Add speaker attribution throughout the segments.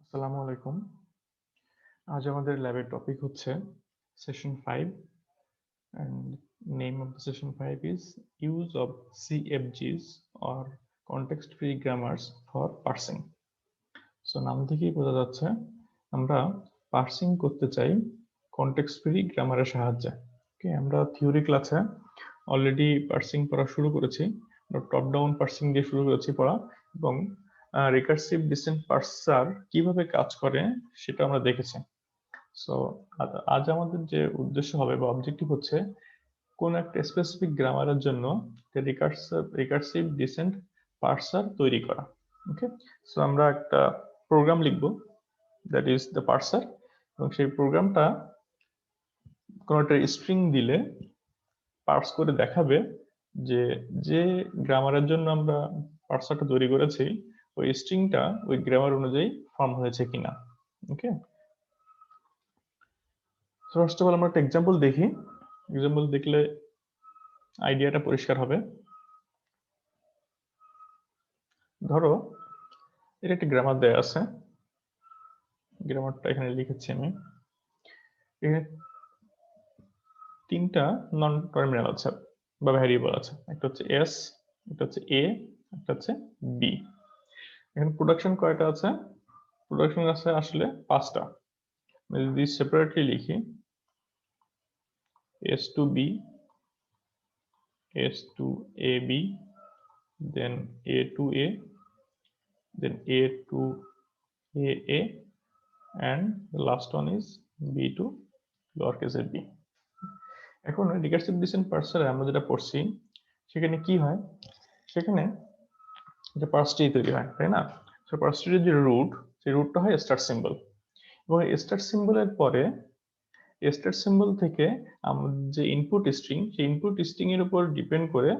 Speaker 1: আসসালামু আলাইকুম। আজ আমাদের ল্যাবের টপিক হচ্ছে session 5 and name of the session 5 is use of CFGs or context free grammars for parsing. So নাম থেকেই বোঝা যাচ্ছে আমরা পার্সিং করতে চাই কনটেক্সট ফ্রি গ্রামারের সাহায্যে। ওকে, আমরা থিওরি ক্লাসে অলরেডি পার্সিং পড়া শুরু করেছি। টপ ডাউন পার্সিং দিয়ে শুরু করেছি পড়া এবং রিকার্সিভ ডিসেন্ট পার্সার কিভাবে কাজ করে সেটা আমরা দেখেছি। সো আজ আমাদের যে উদ্দেশ্য হবে বা অবজেক্টিভ হচ্ছে কোন একটা স্পেসিফিক গ্রামারের জন্য রিকার্সিভ ডিসেন্ট পার্সার তৈরি করা। ওকে, সো আমরা একটা প্রোগ্রাম লিখব, দ্যাট ইজ দ্য পার্সার, এবং সেই প্রোগ্রামটা কোনো একটা স্ট্রিং দিলে পার্স করে দেখাবে যে যে গ্রামারের জন্য আমরা পার্সারটা তৈরি করেছি ওই স্ট্রিংটা ওই গ্রামার অনুযায়ী ফর্ম হয়েছে কিনা। ওকে, ফার্স্ট অফ অল আমরা একটা এক্সাম্পল দেখি। এক্সাম্পল দেখলে আইডিয়াটা পরিষ্কার হবে। ধরো এটা একটা গ্রামার দেয়া আছে, গ্রামারটা এখানে লিখেছি আমি। এখানে তিনটা নন টার্মিনাল আছে বা ভ্যারিয়েবল আছে, একটা হচ্ছে এস, একটা হচ্ছে এ, একটা হচ্ছে বি। এখানে প্রোডাকশন কয়টা আছে? প্রোডাকশন আছে আসলে 5টা। আমি যদি সেপারেটলি লিখি S to B, S to A B, then A to A, then A to AA, and the last one is B to lowercase b. এখন রিকার্সিভ ডিসেন্ট পার্সারে আমরা যেটা পড়ছি সেখানে কি হয়, সেখানে যে পার্সটি তৈরি হয়, তাই না? সো পার্সটির যে রুট, সেই রুটটা হয় স্টার সিম্বল, এবং স্টার সিম্বলের পরে স্টার সিম্বল থেকে আমাদের যে ইনপুট স্ট্রিং, সেই ইনপুট স্ট্রিং এর উপর ডিপেন্ড করে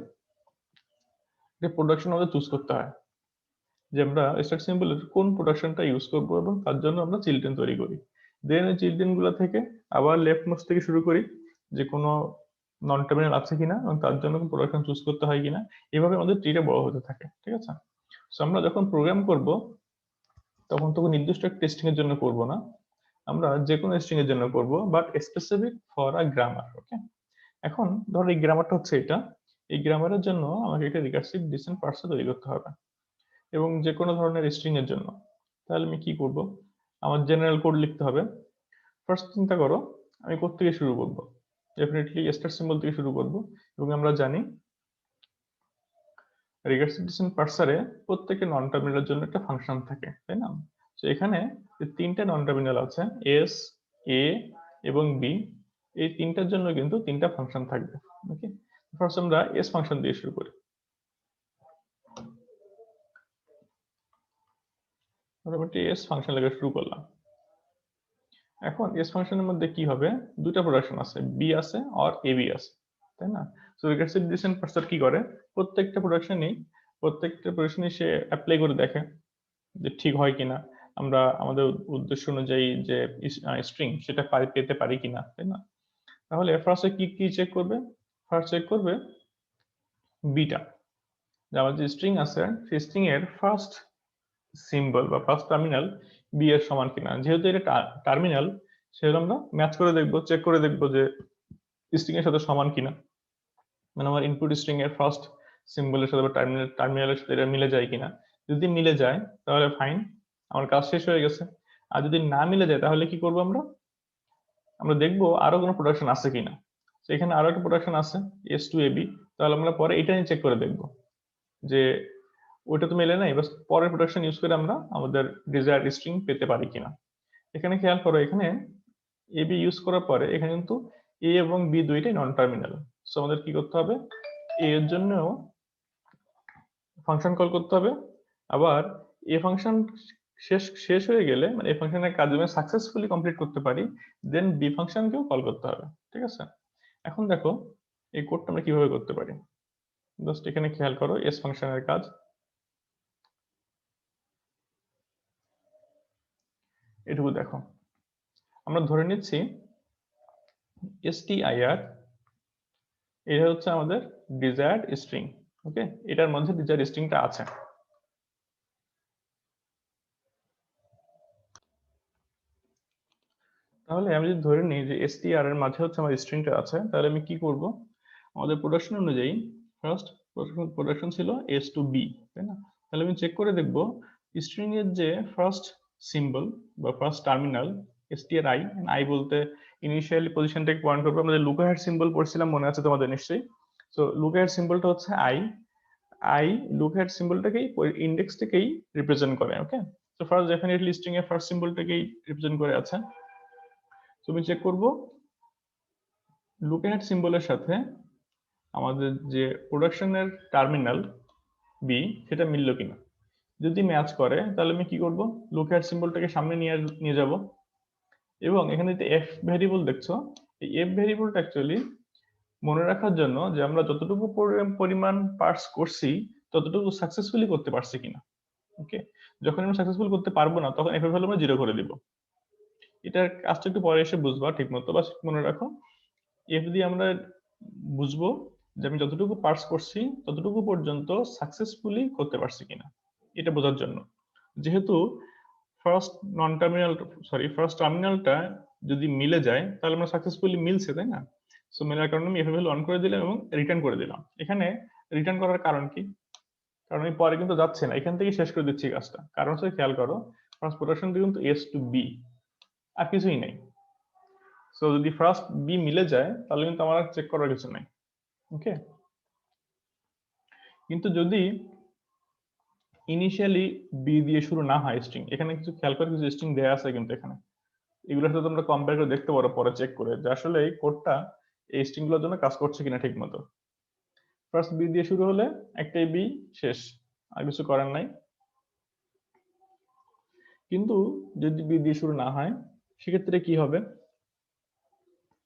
Speaker 1: যে প্রোডাকশন আমাদের চুজ করতে হয় যে আমরা স্টার সিম্বলের কোন প্রোডাকশনটা ইউজ করবো, এবং তার জন্য আমরা চিলড্রেন তৈরি করি। দেন এই চিলড্রেন গুলো থেকে আবার লেফট মোস্ট থেকে শুরু করি যে কোনো নন টার্মিনাল আছে কিনা এবং তার জন্য প্রোডাকশন চুজ করতে হয় কিনা। এভাবে আমাদের ট্রিটা বড় হতে থাকে, ঠিক আছে? সো আমরা যখন প্রোগ্রাম করব তখন তো নির্দিষ্ট একটা টেস্টিং এর জন্য করব না, আমরা যে কোনো স্ট্রিং এর জন্য করব, but specific for a grammar. Okay, এখন ধরো এই গ্রামারটা হচ্ছে এটা, এই গ্রামারের জন্য আমাকে একটা রিকার্সিভ ডিসেন্ট পার্সার তৈরি করতে হবে এবং যে কোনো ধরনের স্ট্রিং এর জন্য। তাহলে আমি কি করব? আমার জেনারেল কোড লিখতে হবে। ফার্স্ট চিন্তা করো আমি কোথা থেকে শুরু করব? ডেফিনেটলি স্টার সিম্বল থেকে শুরু করব, এবং আমরা জানি রিকার্সিভ ডিসেন্ট পার্সারে প্রত্যেকটা নন টার্মিনালের জন্য একটা ফাংশন থাকে, তাই না? তো এখানে যে তিনটা নন টার্মিনাল আছে এস, এ এবং বি, এই তিনটার জন্য কিন্তু তিনটা ফাংশন থাকবে। ওকে, ফার্স্ট আমরা এস ফাংশন দিয়ে শুরু করি। মোটামুটি এস ফাংশন লেখা শুরু করলাম। এখন এস ফাংশনের মধ্যে কি হবে? দুটো প্রোডাকশন আছে, বি আছে আর এ বি আছে, তাই না? সো রিকার্সিভ ডিসেন্ট পার্সার কি করে, প্রত্যেকটা প্রোডাকশনই সে অ্যাপ্লাই করে দেখে যে ঠিক হয় কিনা, আমরা আমাদের উদ্দেশ্য অনুযায়ী যে স্ট্রিং সেটা পেতে পারি কিনা, তাই না? তাহলে ফার্স্টে কি কি চেক করবে? ফার্স্ট চেক করবে বিটা, যে আমার যে স্ট্রিং আছে সেই স্ট্রিং এর ফার্স্ট সিম্বল বা ফার্স্ট টার্মিনাল বি এর সমান কিনা। যেহেতু এটা টার্মিনাল, সেহেতু আমরা ম্যাচ করে দেখবো, চেক করে দেখবো যে স্ট্রিং এর সাথে সমান কিনা, মানে আমার ইনপুট স্ট্রিং এর ফার্স্ট সিম্বলের সাথে বা টার্মিনালের সাথে এটা মিলে যায় কিনা। যদি মিলে যায় তাহলে ফাইন, আমার কাজ শেষ হয়ে গেছে। আর যদি না মিলে যায় তাহলে কি করবো? আমরা দেখবো আরো কোনো প্রোডাকশন আছে কিনা। তো এখানে আরো একটা প্রোডাকশন আছে এস টু এবি, তাহলে আমরা পরে এটা নিয়ে চেক করে দেখবো যে ওইটা তো মেলে নাই, বাস পরের প্রোডাকশন ইউজ করে আমরা আমাদের ডিজায়ার্ড স্ট্রিং পেতে পারি কিনা। এখানে খেয়াল করো, এখানে এ বি ইউজ করার পরে এখানে কিন্তু এ এবং বি দুইটাই নন টার্মিনাল। সো আমাদের কি করতে হবে? এ এর জন্য ফাংশন কল করতে হবে, আবার এ ফাংশন শেষ হয়ে গেলে, মানে এই ফাংশনের কাজ আমি সাকসেসফুলি কমপ্লিট করতে পারি, দেন বি ফাংশনকেও কল করতে হবে, ঠিক আছে? এখন দেখো এই কোডটা আমরা কিভাবে করতে পারি। জাস্ট এখানে খেয়াল করো এস ফাংশনের কাজ। এটুকু দেখো, আমরা ধরে নিচ্ছি str এটা হচ্ছে আমাদের ডিজায়ার্ড স্ট্রিং। ওকে, এটার মধ্যে ডিজায়ার্ড স্ট্রিংটা আছে। তাহলে আমি যদি ধরে নিই যে str এর মাঝে হচ্ছে আমার স্ট্রিংটা আছে, তাহলে আমি কি করব, আমাদের প্রোডাকশন অনুযায়ী ফার্স্ট প্রোডাকশন ছিল s to b, তাই না? তাহলে আমি চেক করে দেখব স্ট্রিং এর যে ফার্স্ট সিম্বল বা ফার্স্ট টার্মিনাল stri, i বলতে ইনিশিয়ালি পজিশনটাকে পয়েন্ট করবে। আমরা যে লুকআহেড সিম্বল পড়ছিলাম মনে আছে তোমাদের নিশ্চয়ই। সো লুকআহেড সিম্বলটা হচ্ছে i লুকআহেড সিম্বলটাকেই ইন্ডেক্সটাকেই রিপ্রেজেন্ট করে। ওকে, তো ফার্স্ট ডেফিনেটলি স্ট্রিং এর ফার্স্ট সিম্বলটাকেই রিপ্রেজেন্ট করে আছে। তো আমি চেক করব লুকআহেড সিম্বলের সাথে আমাদের যে প্রোডাকশনের টার্মিনাল বি সেটা মিললো কিনা। যদি ম্যাচ করে তাহলে আমি কি করব, লুকআহেড সিম্বলটাকে সামনে নিয়ে যাব এবং এখানে যে এফ ভ্যারিয়েবল দেখছো, এই এফ ভ্যারিয়েবলটা অ্যাকচুয়ালি মনে রাখার জন্য যে আমরা যতটুকু পরিমাণ পার্স করছি ততটুকু সাকসেসফুলি করতে পারছি কিনা। ওকে, যখন আমরা সাকসেসফুল করতে পারবো না তখন এফ এর ভ্যালু আমরা 0 করে দিব। এটার কাজটা একটু পরে এসে বুঝবা ঠিক মতো, বাস মনে রাখো এফ দিয়ে আমরা বুঝবো যে আমি যতটুকু পার্স করছি ততটুকু পর্যন্ত সাকসেসফুলি করতে পারছি কিনা, এটা বোঝার জন্য। যেহেতু ফার্স্ট টার্মিনালটা যদি মিলে যায় তাহলে আমরা সাকসেসফুলি মিলছে, তাই না? সো মেলার কারণে আমি এফ ভ্যালু অন করে দিলাম এবং রিটার্ন করে দিলাম। এখানে রিটার্ন করার কারণ কি? কারণ আমি পরে কিন্তু যাচ্ছে না, এখান থেকে শেষ করে দিচ্ছি কাজটা। কারণ হচ্ছে খেয়াল করো, ফার্স্ট প্রোডাকশন দিয়ে কিন্তু এস টু বি, আর কিছুই নাই। সো যদি ফার্স্ট বি মিলে যায় তাহলে কিন্তু আমার চেক করার কিছু নাই। ওকে, কিন্তু যদি ইনিশিয়ালি বি দিয়ে শুরু না হয় স্ট্রিং, এখানে কিছু খেয়াল করে কিছু স্ট্রিং দেয়া আছে কিন্তু এখানে, এগুলোর সাথে তোমরা কম্পেয়ার করে দেখতে পারো পরে চেক করে যে আসলে এই কোডটা এই স্ট্রিং গুলোর জন্য কাজ করছে কিনা ঠিক মতো। ফার্স্ট বি দিয়ে শুরু হলে একটাই বি, শেষ, আর কিছু করার নাই। কিন্তু যদি বি দিয়ে শুরু না হয় সেক্ষেত্রে কি হবে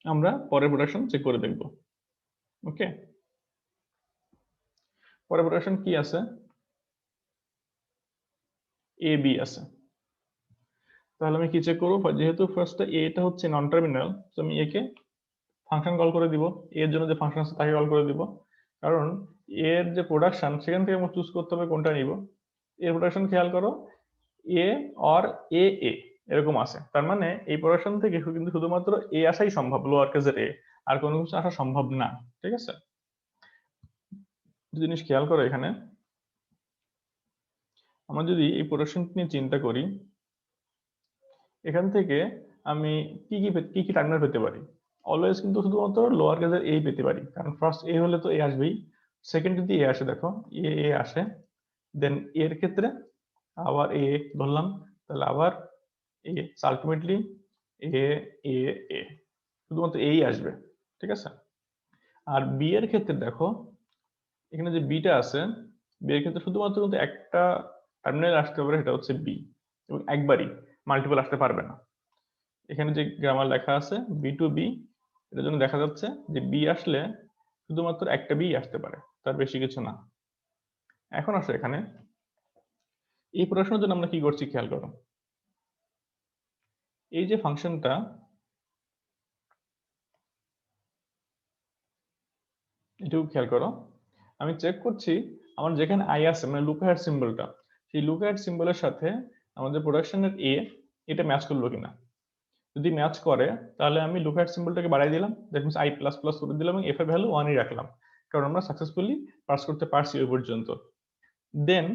Speaker 1: আমরা পরের প্রোডাকশন চেক করে দেখব। ওকে, পরের প্রোডাকশন কি আছে, এ বি আছে। তাহলে আমি কি চেক করবো, যেহেতু ফার্স্টে এটা হচ্ছে নন টার্মিনাল, তো আমি একে ফাংশন কল করে দিব, এর জন্য যে ফাংশন আছে তাকে কল করে দিব। কারণ এর যে প্রোডাকশন সেখান থেকে আমার চুজ করতে হবে কোনটা নিব। এর প্রোডাকশন খেয়াল করো এ অর এ এ এরকম আছে, তার মানে এই প্রোডাকশন থেকে কিন্তু শুধুমাত্র এ আসাই সম্ভব, লোয়ার কেসের এ, আর কোনো কিছু আসা সম্ভব না। ঠিক আছে, জিনিস খেয়াল করো এখানে আমরা যদি এই প্রোডাকশন নিয়ে চিন্তা করি, এখান থেকে আমি কি কি টার্মিনাল পেতে পারি। অলওয়েজ কিন্তু শুধুমাত্র লোয়ার কেসের এ পেতে পারি, কারণ ফার্স্ট এ হলে তো এ আসবেই। সেকেন্ড যদি এ আসে, দেখো এ আসে, দেন এর ক্ষেত্রে আবার এ ধরলাম, তাহলে আবার এ, আলটিমেটলি এ এ এ, শুধুমাত্র এই আসবে। ঠিক আছে, আর বি এর ক্ষেত্রে দেখো এখানে যে বিটা আছে, বি এর ক্ষেত্রে শুধুমাত্র কিন্তু একটা টার্মিনাল আসতে পারে, সেটা হচ্ছে বি, এবং একবারই, মাল্টিপল আসতে পারবে না। এখানে যে গ্রামার লেখা আছে বি টু বি, এটার জন্য দেখা যাচ্ছে যে বি আসলে শুধুমাত্র একটা বি আসতে পারে, তার বেশি কিছু না। এখন আসো এখানে এই প্রশ্নের জন্য আমরা কি করছি খেয়াল করো, এই যে ফাংশনটা, এটুকু খেয়াল করো, আমি চেক করছি আমার যেখানে আই আছে মানে লুকআহেড সিম্বলটা, সেই লুকআহেড সিম্বলের সাথে আমাদের প্রোডাকশনের এ এটা ম্যাচ করলো কিনা। যদি ম্যাচ করে তাহলে আমি লুকআহেড সিম্বলটাকে বাড়াই দিলাম, that means I plus plus করে দিলাম এবং এফ এর ভ্যালু 1ই রাখলাম, কারণ আমরা সাকসেসফুলি পাস করতে পারছি ওই পর্যন্ত। দেন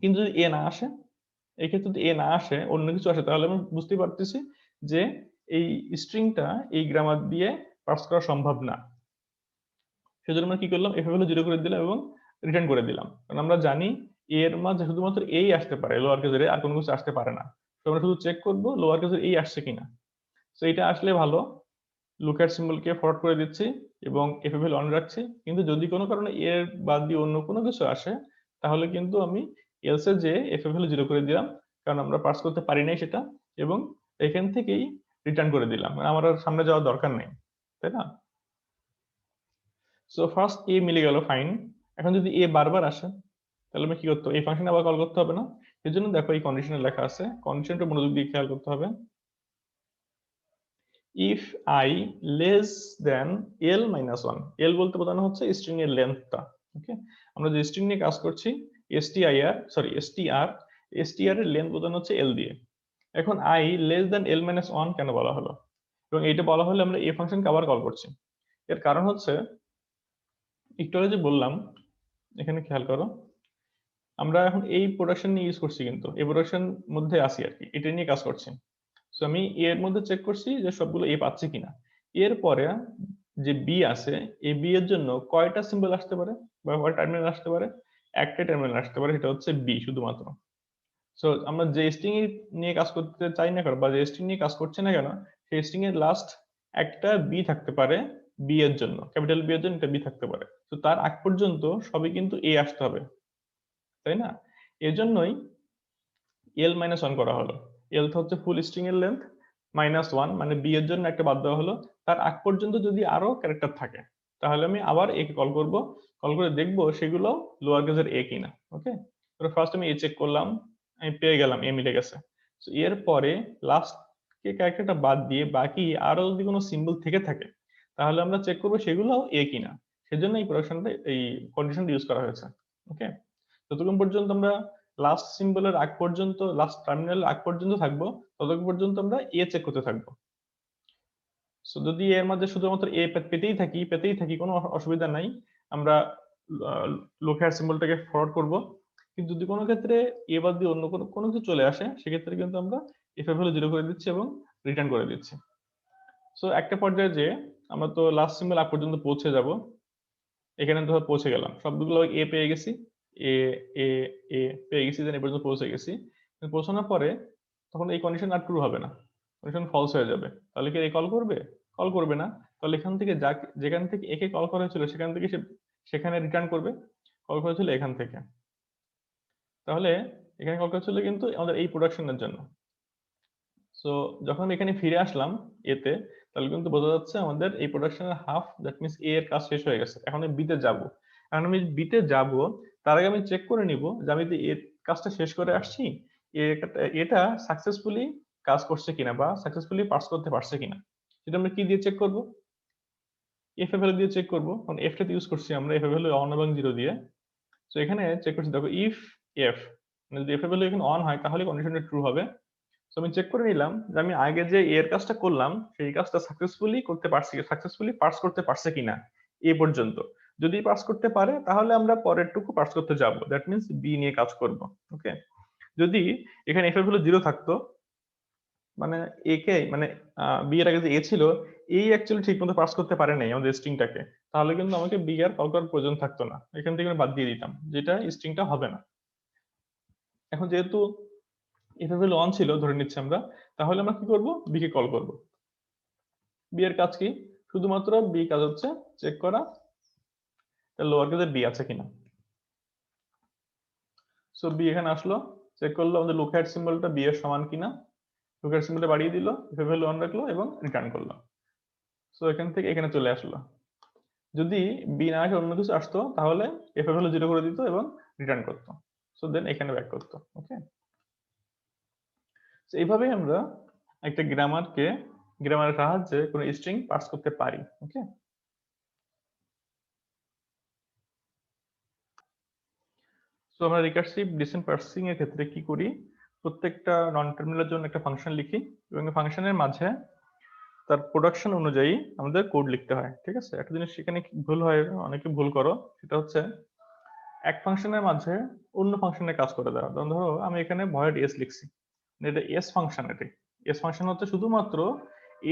Speaker 1: কিন্তু যদি এ না আসে, এই ক্ষেত্রে যদি এ না আসে অন্য কিছু আসে, তাহলে আমি বুঝতেই পারতেছি যে এই স্ট্রিংটা এই গ্রামার দিয়ে পাস করা সম্ভব না। সেজন্য আমরা কি করলাম, এফ এর ভ্যালু 0 করে দিলাম এবং রিটার্ন করে দিলাম, কারণ আমরা জানি এর মাঝে শুধুমাত্র এই আসতে পারে, লোয়ার কেসের আর কোনো কিছু আসতে পারে না। তো আমরা শুধু চেক করব লোয়ার কেসের এই আসছে কিনা। তো এটা আসলে ভালো, লুকআট সিম্বলকে ফরওয়ার্ড করে দিচ্ছি এবং এফ এর ভ্যালু অন রাখছি। কিন্তু যদি কোনো কারণে এর বাদ দিয়ে অন্য কোনো কিছু আসে তাহলে কিন্তু আমি এলসে যে এফ এর ভ্যালু 0 করে দিলাম, কারণ আমরা পাস করতে পারি নাই সেটা, এবং এখান থেকেই রিটার্ন করে দিলাম, আমার আর সামনে যাওয়ার দরকার নেই, তাই না? সো ফার্স্ট এ মিলে গেল, ফাইন। এখন যদি এ বারবার আসে তাহলে আমি কি করতে হবে, এই ফাংশনে আবার কল করতে হবে না? এর জন্য দেখো এই কন্ডিশনে লেখা আছে, কন্ডিশনটা মনোযোগ দিয়ে খেয়াল করতে হবে। If i less than l minus one, l বলতে বোঝানো হচ্ছে স্ট্রিং এর লেন্থটা। ওকে, আমরা যে স্ট্রিং নিয়ে কাজ করছি এসটিআর এর লেন্থ বোঝানো হচ্ছে এল দিয়ে। এখন I less than L minus 1 কেন বলা হলো, এবং এইটা বলা হলে আমরা এই ফাংশনকে আবার কল করছি। এর কারণ হচ্ছে একটু আগে যে বললাম, এখানে খেয়াল করো, আমরা এখন এই প্রোডাকশন নিয়ে ইউজ করছি, কিন্তু এই প্রোডাকশন মধ্যে আসি আর কি, এটা নিয়ে কাজ করছি। সো আমি এর মধ্যে চেক করছি যে সবগুলো এ পাচ্ছে কিনা। এরপরে যে বি আছে, এই বি এর জন্য কয়টা সিম্বল আসতে পারে বা কয়টা টার্মিনাল আসতে পারে, একটা টার্মিনাল আসতে পারে, সেটা হচ্ছে বি শুধুমাত্র। সো আমরা যে স্ট্রিং নিয়ে কাজ করতে চাই না কেন বা যে স্ট্রিং নিয়ে কাজ করছে না কেন, সেই স্ট্রিং এর লাস্ট একটা বি থাকতে পারে, বি এর জন্য, ক্যাপিটাল বি এর জন্য একটা বি থাকতে পারে। তো তার আগ পর্যন্ত সবই কিন্তু এ আসতে হবে, তাই না? এজন্যই এল মাইনাস ওয়ান করা হলো। এল হচ্ছে ফুল স্ট্রিং এর লেন্থ, মাইনাস ওয়ান মানে বি এর জন্য একটা বাদ দেওয়া হলো। তার আগ পর্যন্ত যদি আরো ক্যারেক্টার থাকে, তাহলে আমি আবার এ কে কল করব, কল করে দেখবো সেগুলো লোয়ার কেসের এ কিনা। ওকে, তো ফার্স্ট আমি এ চেক করলাম, আমি পেয়ে গেলাম এ মিলে গেছে। তো এরপরে লাস্ট কে ক্যারেক্টারটা বাদ দিয়ে বাকি আরো যদি কোনো সিম্বল থেকে থাকে, তাহলে আমরা চেক করবো সেগুলো এ কিনা। সেজন্য এই প্রোডাকশনটা, এই কন্ডিশনটা ইউজ করা হয়েছে। ওকে, যতক্ষণ পর্যন্ত আমরা লাস্ট সিম্বলের আগ পর্যন্ত, লাস্ট টার্মিনালের আগ পর্যন্ত থাকবো, ততক্ষণ পর্যন্ত আমরা এ চেক করতে থাকবো। সো যদি এর মধ্যে শুধুমাত্র এ পেতেই থাকি কোনো অসুবিধা নাই, আমরা লোকের সিম্বলটাকে ফরওয়ার্ড করব। কিন্তু যদি কোনো ক্ষেত্রে এ বাদ দিয়ে অন্য কোনো কিছু চলে আসে, সেক্ষেত্রে কিন্তু আমরা এফ এর ভ্যালু 0 করে দিচ্ছি এবং রিটার্ন করে দিচ্ছি। সো একটা পর্যায়ে যে আমরা তো লাস্ট সিম্বল আগ পর্যন্ত পৌঁছে যাব, এখানে ধর পৌঁছে গেলাম, সবগুলো এ পেয়ে গেছি, এ এ এ পেয়ে গেছি, দেন এই পর্যন্ত পৌঁছে গেছি। পৌঁছানোর পরে তখন এই কন্ডিশন আর ট্রু হবে না, কন্ডিশন ফলস হয়ে যাবে। তাহলে কি এই কল করবে? কল করবে না। তাহলে এখান থেকে যেখান থেকে একে কল করা হয়েছিল সেখান থেকে সে সেখানে রিটার্ন করবে, কল করা হয়েছিল এখান থেকে। তাহলে এখানে কল করা হয়েছিল কিন্তু আমাদের এই প্রোডাকশনের জন্য। সো যখন এখানে ফিরে আসলাম এতে, তাহলে কিন্তু বোঝা যাচ্ছে আমাদের এই প্রোডাকশনের হাফ, দ্যাট মিনস এ এর কাজ শেষ হয়ে গেছে। এখন আমি বিতে যাব, এখন আমি বিতে যাব, তার আগে আমি চেক করে নিব যে আমি এর কাজটা শেষ করে আসছি, এটা সাকসেসফুলি কাজ করছে কিনা বা সাকসেসফুলি পাস করতে পারছে কিনা। সেটা আমরা কি দিয়ে চেক করব? এফ এর ভ্যালু দিয়ে চেক করব, কারণ এফ টা ইউজ করছি আমরা, এফ এর ভ্যালু অন এবং 0 দিয়ে। সো এখানে চেক করছি, দেখো ইফ এফ, মানে যদি এফ এর ভ্যালু এখানে অন হয় তাহলে কন্ডিশনটা ট্রু হবে। তো আমি চেক করে নিলাম যে আমি আগে যে এর কাজটা করলাম সেই কাজটা সাকসেসফুলি করতে পারছি, সাকসেসফুলি পাস করতে পারছে কিনা এ পর্যন্ত। যদি পাস করতে পারে তাহলে আমরা পরের টুকু পাস করতে যাব, দ্যাট মিন্স বি নিয়ে কাজ করব। ওকে, যদি এখানে এফ এর ভ্যালু 0 থাকতো, মানে এ কে মানে বি এর আগে যে এ ছিল, এই অ্যাকচুয়ালি ঠিক মতো পাস করতে পারে নাই আমাদের স্ট্রিংটাকে, তাহলে কিন্তু আমাকে বি আর কল করার প্রয়োজন থাকতো না, এখান থেকে আমি বাদ দিয়ে দিতাম, যেটা স্ট্রিংটা হবে না। এখন যেহেতু এফ এর ভ্যালু অন ছিল ধরে নিচ্ছি আমরা, তাহলে আমরা কি করব? বি কে কল করব। বি এর কাজ কি? শুধুমাত্র বি কাজ হচ্ছে চেক করা লোয়ার কেসে বি আছে কিনা। সো বি এখানে আসলো, চেক করলো আমাদের লুকআট সিম্বলটা বি এর সমান কিনা, লুকআট সিম্বলটা বাড়িয়ে দিল, এফ এর ভ্যালু অন রাখলো এবং রিটার্ন করলো। সো এখান থেকে এখানে চলে আসলো। যদি বি না আসে অন্য কিছু আসতো, তাহলে এফ এর ভ্যালু 0 করে দিত এবং রিটার্ন করতো। সো দেন এখানে ব্যাক করতো। ওকে, তো এইভাবেই আমরা একটা গ্রামারের সাহায্যে কোনো স্ট্রিং পার্স করতে পারি। ওকে, সো আমরা রিকার্সিভ ডিসেন্ট পার্সিং এর ক্ষেত্রে কি করি? প্রত্যেকটা নন টার্মিনালের জন্য একটা ফাংশন লিখি এবং ফাংশনের মাঝে তার প্রোডাকশন অনুযায়ী আমাদের কোড লিখতে হয়। ঠিক আছে, একটা জিনিস সেখানে ভুল হয়, অনেকে ভুল করো, সেটা হচ্ছে এক ফাংশনের মাঝে অন্য ফাংশনের কাজ করে দেওয়া। ধরো আমি এখানে ভয়েড এস লিখছি, এটা এস ফাংশন, এস ফাংশন হচ্ছে শুধুমাত্র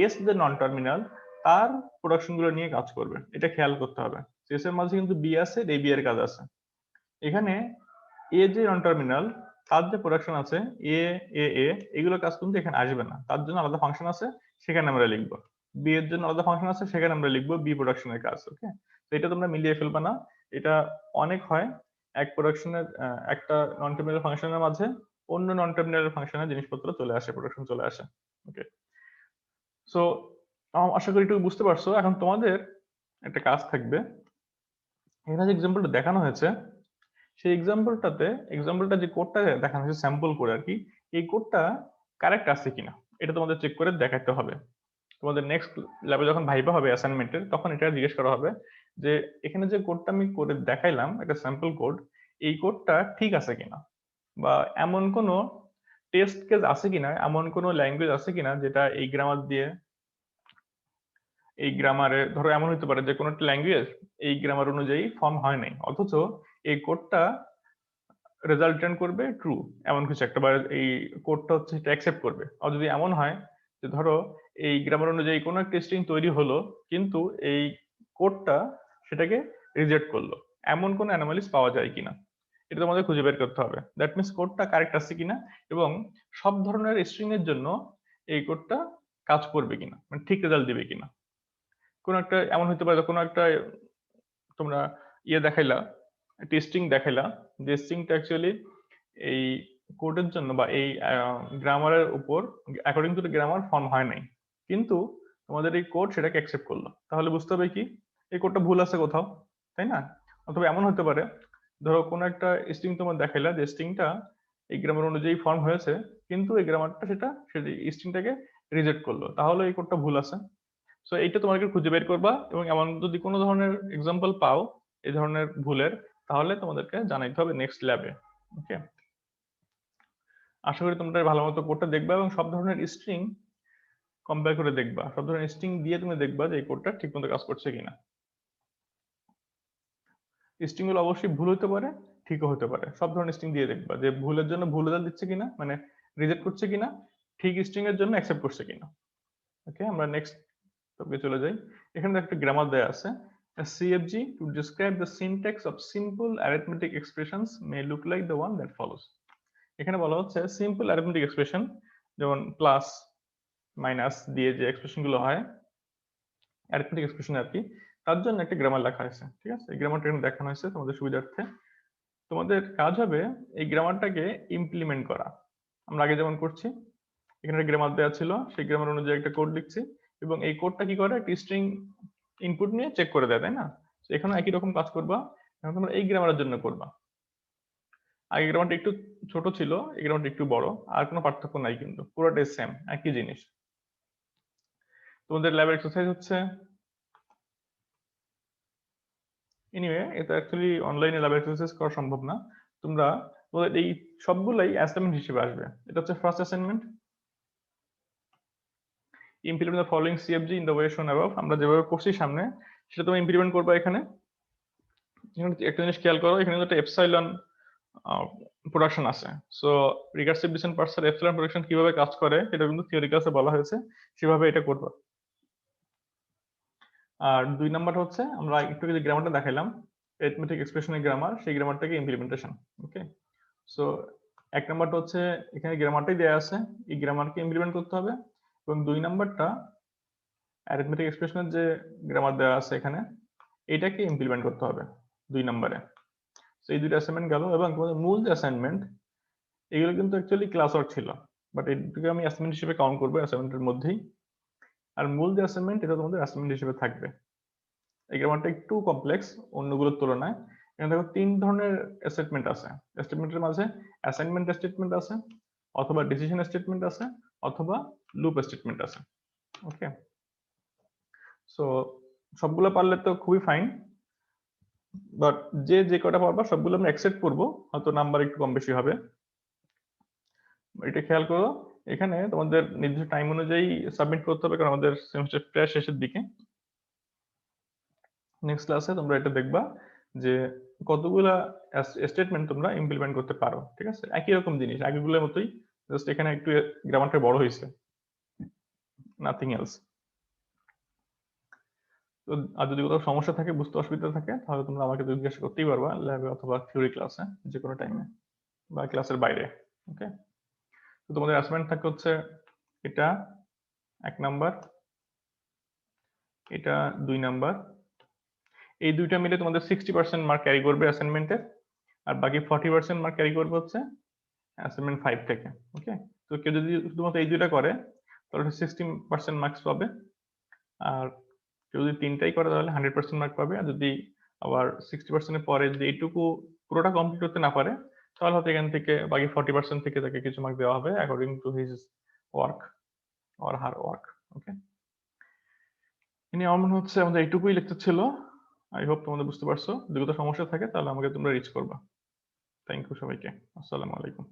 Speaker 1: এস যে নন টার্মিনাল তার প্রোডাকশন গুলো নিয়ে কাজ করবে, এটা খেয়াল করতে হবে। এস এর মাঝে কিন্তু বি আছে, এই বি এর কাজ আছে। এখানে এ যে নন টার্মিনাল তার যে প্রোডাকশন আছে এ এ এ এগুলো কাজ কিন্তু এখানে আসবে না, তার জন্য আলাদা ফাংশন আছে, সেখানে আমরা লিখবো। বি এর জন্য আলাদা ফাংশন আছে, সেখানে আমরা লিখবো বি প্রোডাকশনের কাজ। ওকে, তো এটা তোমরা মিলিয়ে ফেলবে না, এটা অনেক হয় এক প্রোডাকশনের একটা নন টার্মিনাল ফাংশনের মাঝে অন্য নন টার্মিনাল ফাংশনের জিনিসপত্র চলে আসে, প্রোডাকশন চলে আসে। ওকে, সো আশা করি একটু বুঝতে পারছো। এখন তোমাদের একটা কাজ থাকবে, এখানে যে এক্সাম্পলটা দেখানো হয়েছে সেই এক্সাম্পলটা যে কোডটা দেখানো হয়েছে স্যাম্পল করে আর কি, এই কোডটা কারেক্ট আছে কিনা এটা তোমাদের চেক করে দেখাতে হবে। তোমাদের নেক্সট ল্যাবে যখন ভাইবা হবে অ্যাসাইনমেন্টের, তখন এটা জিজ্ঞেস করা হবে যে এখানে যে কোডটা আমি করে দেখাইলাম একটা স্যাম্পল কোড, এই কোডটা ঠিক আছে কিনা, বা এমন কোনো টেস্ট কেস আছে কিনা, এমন কোনো ল্যাঙ্গুয়েজ আছে কিনা যেটা এই গ্রামার দিয়ে, এই গ্রামারে ধরো এমন হতে পারে যে কোনো একটা ল্যাঙ্গুয়েজ এই গ্রামার অনুযায়ী ফর্ম হয় নাই, অথচ এই কোডটা রেজাল্ট রিটার্ন করবে ট্রু, এমন কিছু একটা, বা এই কোডটা হচ্ছে এটা অ্যাকসেপ্ট করবে। আর যদি এমন হয় যে ধরো এই গ্রামার অনুযায়ী কোনো একটা স্ট্রিং তৈরি হলো কিন্তু এই কোডটা সেটাকে রিজেক্ট করলো, এমন কোনো অ্যানোমালিস পাওয়া যায় কিনা, এটা তোমাদের খুঁজে বের করতে হবে। দ্যাট মিনস কোডটা কারেক্ট আছে কিনা এবং সব ধরনের স্ট্রিং এর জন্য এই কোডটা কাজ করবে কিনা, মানে ঠিক রেজাল্ট দিবে কিনা। কোনো একটা এমন হতে পারে কোনো একটা তোমরা দেখাইলা, টেস্টিং দেখাইলা, যে স্ট্রিংটা অ্যাকচুয়ালি এই কোডের জন্য বা এই গ্রামারের উপর according to the grammar form হয় নাই, কিন্তু তোমাদের এই কোড সেটাকে অ্যাকসেপ্ট করলো, তাহলে বুঝতে হবে কি এই কোডটা ভুল আছে কোথাও, তাই না? অথবা এমন হতে পারে ধরো কোনো একটা স্ট্রিং তোমার দেখাইলা যে স্ট্রিংটা এই গ্রামার অনুযায়ী ফর্ম হয়েছে, কিন্তু এই গ্রামারটা সেটা স্ট্রিংটাকে রিজেক্ট করলো, তাহলে এই কোডটা ভুল আছে। সো এইটা তোমাকে খুঁজে বের করবা, এবং এমন যদি কোনো ধরনের এক্সাম্পল পাও এই ধরনের ভুলের, তাহলে তোমাদেরকে জানাইতে হবে নেক্সট ল্যাবে। ওকে, আশা করি তোমরা ভালো মতো কোডটা দেখবা এবং সব ধরনের স্ট্রিং কম্পেয়ার করে দেখবা, সব ধরনের স্ট্রিং দিয়ে তুমি দেখবা যে এই কোডটা ঠিক মতো কাজ করছে কিনা। স্ট্রিং গুলো অবশ্যই ভুল হতে পারে, ঠিকও হতে পারে, সব ধরনের স্ট্রিং দিয়ে দেখবা যে ভুলের জন্য ভুল রেজাল্ট দিচ্ছে কিনা, মানে রিজেক্ট করছে কিনা, ঠিক স্ট্রিং এর জন্য অ্যাকসেপ্ট করছে কিনা। ওকে, আমরা নেক্সট টপিকে চলে যাই। এখানে একটা গ্রামার দেয়া আছে, a CFG to describe the syntax of simple arithmetic expressions may look like the one that follows। এখানে বলা হচ্ছে সিম্পল অ্যারিথমেটিক এক্সপ্রেশন, যেমন প্লাস মাইনাস দিয়ে যে এক্সপ্রেশন গুলো হয় অ্যারিথমেটিক এক্সপ্রেশন আর কি, তার জন্য একটা গ্রামার লেখা হয়েছে। ঠিক আছে, এই গ্রামারটা এখানে দেখানো হয়েছে তোমাদের সুবিধার্থে। তোমাদের কাজ হবে এই গ্রামারটাকে ইমপ্লিমেন্ট করা। আমরা আগে যেমন করছি, এখানে একটা গ্রামার দেওয়া ছিল, সেই গ্রামার অনুযায়ী একটা কোড লিখছি, এবং এই কোডটা কি করে একটা স্ট্রিং ইনপুট নিয়ে চেক করে দেয়, তাই না? এখানে একই রকম কাজ করবা, এখন তোমরা এই গ্রামারের জন্য করবা। আগে গ্রামারটা একটু ছোট ছিল, এই গ্রামারটা একটু বড়, আর কোনো পার্থক্য নাই, কিন্তু পুরোটাই সেম, একই জিনিস। তোমাদের ল্যাবের এক্সারসাইজ হচ্ছে, এনিওয়ে এটা অ্যাকচুয়ালি অনলাইনে ল্যাব এক্সারসাইজ করা সম্ভব না, তোমরা তোমাদের এই সবগুলাই অ্যাসাইনমেন্ট হিসেবে আসবে। এটা হচ্ছে first assignment, implement the following সিএফজি in the way শোন অ্যাবভ। আমরা যেভাবে করছি সামনে সেটা তুমি ইমপ্লিমেন্ট করবা। এখানে একটা জিনিস খেয়াল করো, এখানে একটা এপসাইলন প্রোডাকশন আছে। So recursive dissent পার্সার epsilon production কিভাবে কাজ করে এটা কিন্তু থিওরি ক্লাসে বলা হয়েছে, সেভাবে এটা করবা। আর 2 নাম্বার হচ্ছে আমরা একটু যে গ্রামারটা দেখাইলাম অ্যারিথমেটিক এক্সপ্রেশনের গ্রামার, সেই গ্রামারটাকে ইমপ্লিমেন্টেশন। ওকে, সো 1 নাম্বারটা হচ্ছে এখানে গ্রামারটাই দেয়া আছে, এই গ্রামারকে ইমপ্লিমেন্ট করতে হবে, এবং 2 নাম্বারটা অ্যারিথমেটিক এক্সপ্রেশনের যে গ্রামার দেওয়া আছে এখানে, এটাকে ইমপ্লিমেন্ট করতে হবে 2 নাম্বারে। সো এই দুইটা অ্যাসাইনমেন্ট গেল, এবং তোমাদের মূল যে অ্যাসাইনমেন্ট এগুলো কিন্তু অ্যাকচুয়ালি ক্লাস ওয়ার্ক ছিল, বাট এটাকে আমি অ্যাসাইনমেন্ট হিসেবে কাউন্ট করবো অ্যাসাইনমেন্টের মধ্যেই। আর মূল যে অ্যাসাইনমেন্ট এটা তোমাদের অ্যাসাইনমেন্ট হিসেবে থাকবে। এই গ্রামারটা একটু কমপ্লেক্স অন্যগুলোর তুলনায়। এখানে দেখো 3 ধরনের স্টেটমেন্ট আছে, স্টেটমেন্টের মাঝে অ্যাসাইনমেন্ট স্টেটমেন্ট আছে, অথবা ডিসিশন স্টেটমেন্ট আছে, অথবা লুপ স্টেটমেন্ট আছে। ওকে, সো সবগুলো পারলে তো খুবই ফাইন, বাট যে যে কটা পারবা সবগুলো আমরা অ্যাকসেপ্ট করবো, হয়তো নাম্বার একটু কম বেশি হবে। এটা খেয়াল করো, এখানে তোমাদের নির্দিষ্ট টাইম অনুযায়ী সাবমিট করতে হবে, কারণ আমাদের সেমিস্টার প্রায় শেষের দিকে। নেক্সট ক্লাসে তোমরা এটা দেখবা যে কতগুলা স্টেটমেন্ট তোমরা ইমপ্লিমেন্ট করতে পারো। ঠিক আছে, একই রকম জিনিস আগেগুলোর মতোই, জাস্ট এখানে একটু গ্রামারটা বড় হয়েছে, নাথিং এলস। তো আর যদি কোথাও সমস্যা থাকে, বুঝতে অসুবিধা থাকে, তাহলে তোমরা আমাকে জিজ্ঞাসা করতেই পারবা ল্যাবে অথবা থিওরি ক্লাসে, যে কোনো টাইমে বা ক্লাসের বাইরে। ওকে, তো তোমাদের অ্যাসাইনমেন্ট থাকে হচ্ছে এটা 1 নাম্বার, এটা 2 নাম্বার, এই দুইটা মিলে তোমাদের 60% মার্ক ক্যারি করবে অ্যাসাইনমেন্টে, আর বাকি 40% মার্ক ক্যারি করবে হচ্ছে অ্যাসাইনমেন্ট 5 থেকে। ওকে, তো কেউ যদি শুধুমাত্র এই দুইটা করে তাহলে 60% মার্কস পাবে, আর কেউ যদি তিনটাই করে তাহলে 100% মার্ক পাবে। আর যদি আবার 60% এর পরে যদি এইটুকু পুরোটা কমপ্লিট করতে না পারে, তাহলে হয়তো এখান থেকে বাকি 40% থেকে তাকে কিছু মার্ক দেওয়া হবে according to his work or her work. Okay, ইনি আমার মনে হচ্ছে আমাদের এইটুকুই লেকচার ছিল। আই হোপ তোমাদের বুঝতে পারছো। যদি কোনো সমস্যা থাকে তাহলে আমাকে তোমরা রিচ করবা। থ্যাংক ইউ সবাইকে। আসসালামু আলাইকুম।